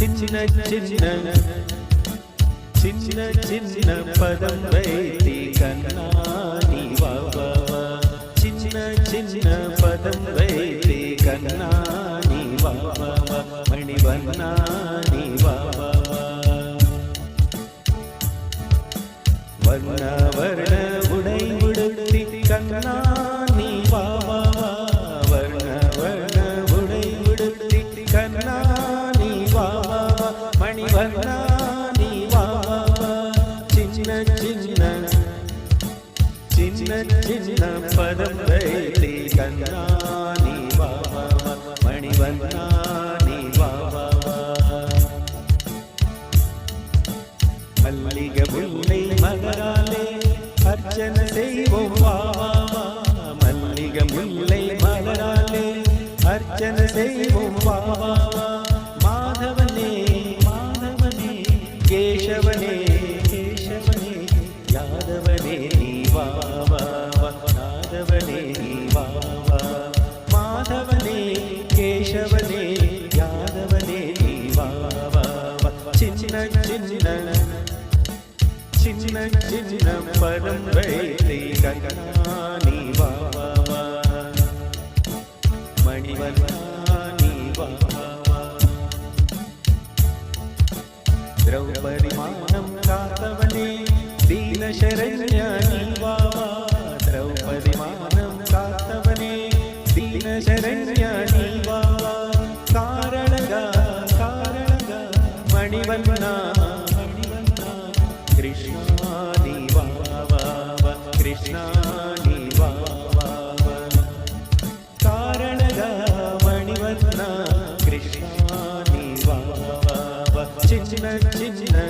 சின்ன சின்ன சின்ன சின்ன பதம் வைத்தி கண்ணா நீ வா வா வா சின்ன சின்ன பதம் வைத்தி கண்ணா நீ வா வா வா மணிவண்ணா நீ வா வா வா வர்ண வர்ண உடை உடுத்தி கண்ணா நீ வா வா வா வர்ண வர்ண உடை உடுத்தி கண்ணா நீ வா வா வா மணிவண்ணா நீ வா வா வா சின்ன சின்ன சின்ன சின்ன பதம் வைத்தி கண்ணா நீ வா வா வா மணிவண்ணா நீ வா வா வா மல்லிகை முல்லை மலராலே அர்ச்சனை செய்வோம் வா வா வா மல்லிகை முல்லை மலராலே அர்ச்சனை செய்வோம் வா வா வா மாதவனே மாதவனே கேசவனே கேசவனே யாதவனே நீ வா வா வா யாதவனே நீ வா வா மாதவனே கேசவனே யாதவனே நீ வா வா வா சின்ன சின்ன சின்ன சின்ன பதம் வைத்தி கண்ணா நீ வா வா வா மணிவண்ணா நீ வா வா வா திரௌபதி மானம் காத்தவனே தீனசரண்ய நீ வா வா திரௌபதி மானம் காத்தவனே தீனசரண்ய நீ வா வா காரணகா காரணகா மணிவண்ணா कृष्णा नी वा वा वा कृष्णा नी वा वा वा कारणगा मणिवन्ना कृष्णा नी वा वा वा चिन्न चिन्न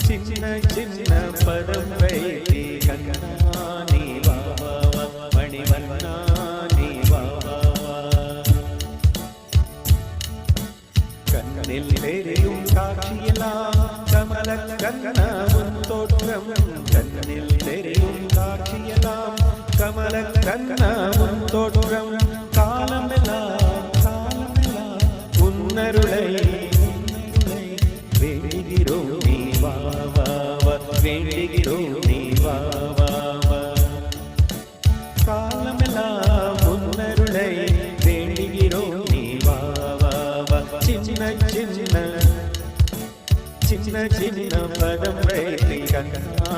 चिन्न चिन्न पदं वैति कन्ना नी वा वा मणिवन्ना नी वा वा कन्निल तेरियुम काक्षियेल्लाम கமல கண்ண உன் தோற்றம் கண்ணில் தெரியும் காட்சியெல்லாம் கமல கண்ண உன் தோற்றம் காலமெல்லாம் காலமெல்லாம் உன்னருளை வேண்டுகிறோம் நீ வா வா வா வேண்டுகிறோம் நீ வா வா வா காலமெல்லாம் உன்னருளை வேண்டுகிறோம் நீ வா வா வா சின்ன சின்ன சின்ன சின்ன பதம் வைத்தி கண்ணா